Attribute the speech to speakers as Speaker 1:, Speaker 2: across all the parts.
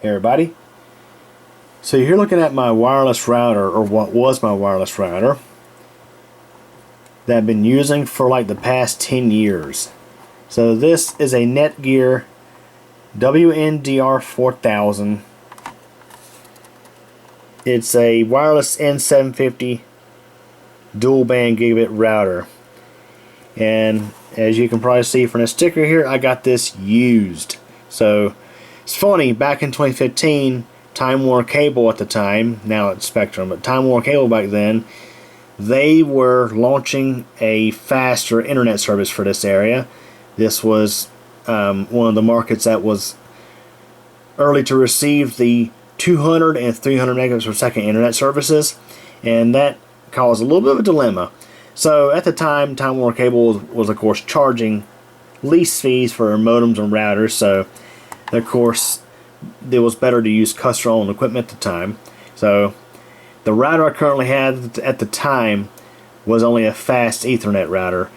Speaker 1: Hey everybody. So you're looking at my wireless router, or what was my wireless router, that I've been using for like the past 10 years. So this is a Netgear WNDR 4000. It's a wireless N750 dual band gigabit router. And as you can probably see from the sticker here, I got this used. So it's funny, back in 2015, Time Warner Cable at the time, now it's Spectrum, but Time Warner Cable back then, they were launching a faster internet service for this area. This was one of the markets that was early to receive the 200 and 300 megabits per second internet services, and that caused a little bit of a dilemma. So at the time, Time Warner Cable was of course charging lease fees for modems and routers, so of course it was better to use customer-owned equipment at the time. So the router I currently had at the time was only a fast Ethernet router.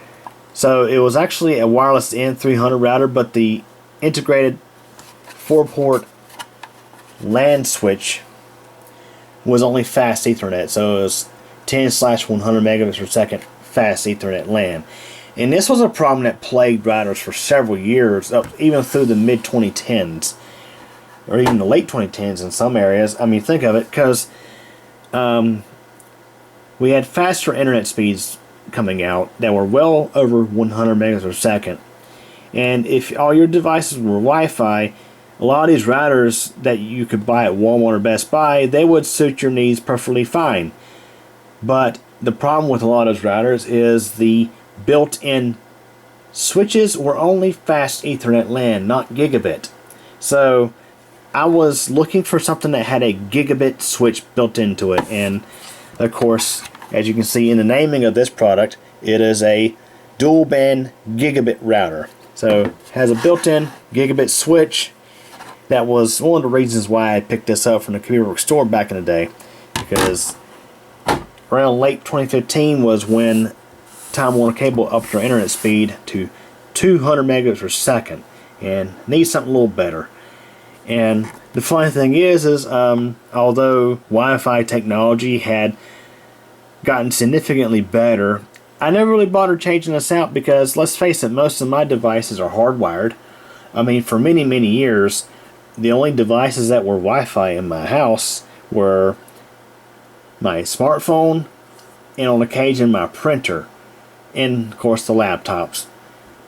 Speaker 1: So it was actually a wireless N300 router, but the integrated 4-port LAN switch was only fast Ethernet. So it was 10/100 megabits per second fast Ethernet LAN. And this was a problem that plagued routers for several years, even through the mid-2010s, or even the late 2010s in some areas. I mean, think of it, because we had faster internet speeds coming out that were well over 100 megabits per second. And if all your devices were Wi-Fi, a lot of these routers that you could buy at Walmart or Best Buy, they would suit your needs perfectly fine. But the problem with a lot of those routers is the built-in switches were only fast Ethernet LAN, not gigabit. So I was looking for something that had a gigabit switch built into it, and of course, as you can see in the naming of this product, it is a dual band gigabit router. So it has a built-in gigabit switch. That was one of the reasons why I picked this up from the Computer Works store back in the day, because around late 2015 was when Time Warner Cable upped their internet speed to 200 megabits per second and needs something a little better. And the funny thing is although Wi-Fi technology had gotten significantly better, I never really bothered changing this out, because let's face it, most of my devices are hardwired. I mean, for many years, the only devices that were Wi-Fi in my house were my smartphone, and on occasion my printer, and of course the laptops.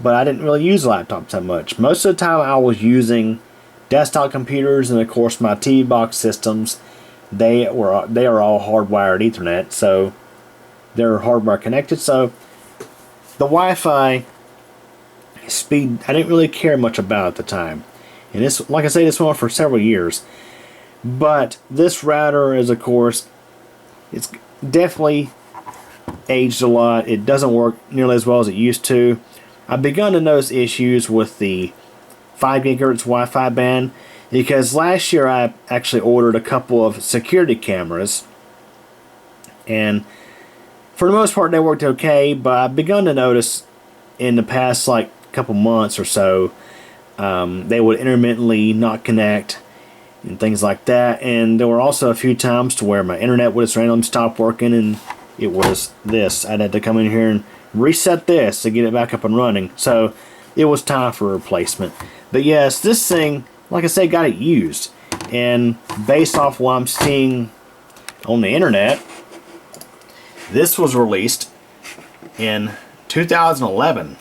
Speaker 1: But I didn't really use laptops that much. Most of the time I was using desktop computers, and of course my TV box systems, they are all hardwired Ethernet, so they're hardwire connected. So the Wi-Fi speed I didn't really care much about at the time. And this, like I say, this went on for several years. But this router is, of course, it's definitely aged a lot. It doesn't work nearly as well as it used to. I've begun to notice issues with the 5 gigahertz Wi-Fi band, because last year I actually ordered a couple of security cameras, and for the most part they worked okay, but I've begun to notice in the past like couple months or so, they would intermittently not connect and things like that. And there were also a few times to where my internet would just randomly stop working, and it was this. I'd have to come in here and reset this to get it back up and running. So it was time for a replacement. But yes, this thing, like I said, got it used. And based off what I'm seeing on the internet, this was released in 2011.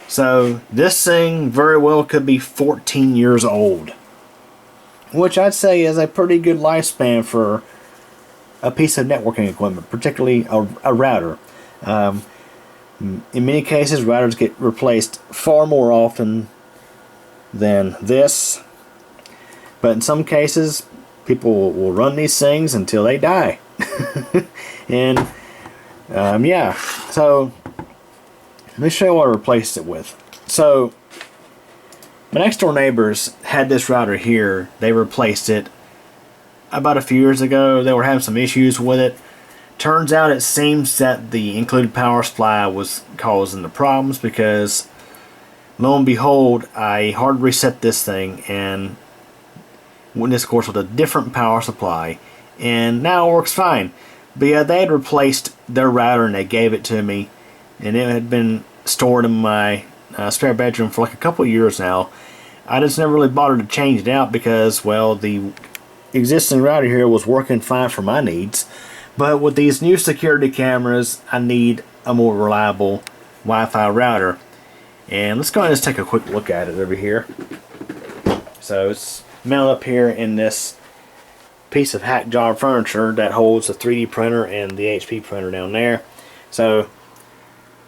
Speaker 1: So this thing very well could be 14 years old, which I'd say is a pretty good lifespan for a piece of networking equipment, particularly a router. In many cases, routers get replaced far more often than this, but in some cases people will run these things until they die. And yeah, so let me show you what I replaced it with. So my next door neighbors had this router here. They replaced it about a few years ago. They were having some issues with it. Turns out it seems that the included power supply was causing the problems, because lo and behold, I hard reset this thing and when this, of course, with a different power supply, and now it works fine. But yeah, they had replaced their router and they gave it to me, and it had been stored in my spare bedroom for like a couple of years now. I just never really bothered to change it out because, well, the existing router here was working fine for my needs. But with these new security cameras, I need a more reliable Wi-Fi router. And let's go ahead and just take a quick look at it over here. So it's mounted up here in this piece of hack job furniture that holds the 3D printer and the HP printer down there. So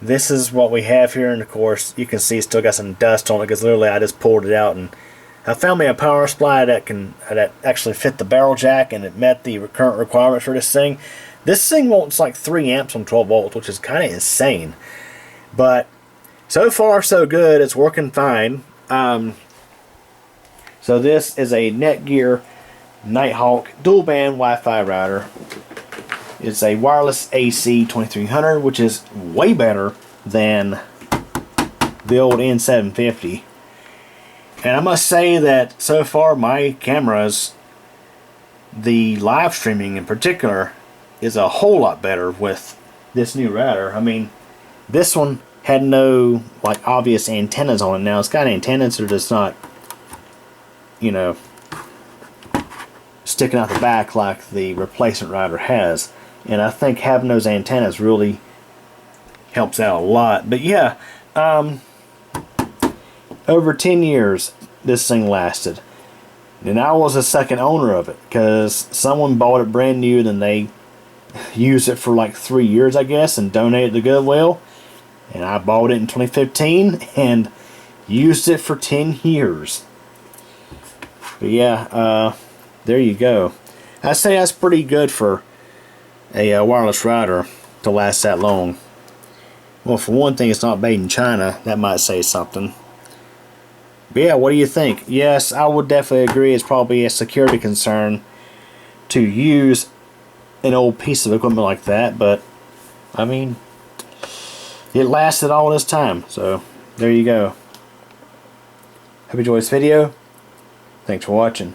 Speaker 1: this is what we have here, and of course you can see it's still got some dust on it because literally I just pulled it out, and I found me a power supply that actually fit the barrel jack, and it met the current requirements for this thing. This thing wants like 3 amps on 12 volts, which is kind of insane. But so far so good. It's working fine. So this is a Netgear Nighthawk dual band Wi-Fi router. It's a wireless AC 2300, which is way better than the old N750. And I must say that so far my cameras, the live streaming in particular, is a whole lot better with this new router. I mean, this one had no like obvious antennas on it. Now it's got antennas, they're just not, you know, sticking out the back like the replacement router has. And I think having those antennas really helps out a lot. But yeah, over 10 years this thing lasted. And I was the second owner of it because someone bought it brand new, then they used it for like 3 years, I guess, and donated to Goodwill. And I bought it in 2015 and used it for 10 years. But yeah, there you go. I say that's pretty good for a wireless router to last that long. Well, for one thing, it's not made in China. That might say something. But yeah, what do you think? Yes, I would definitely agree. It's probably a security concern to use an old piece of equipment like that, but I mean, it lasted all this time. So there you go. Hope you enjoyed this video. Thanks for watching.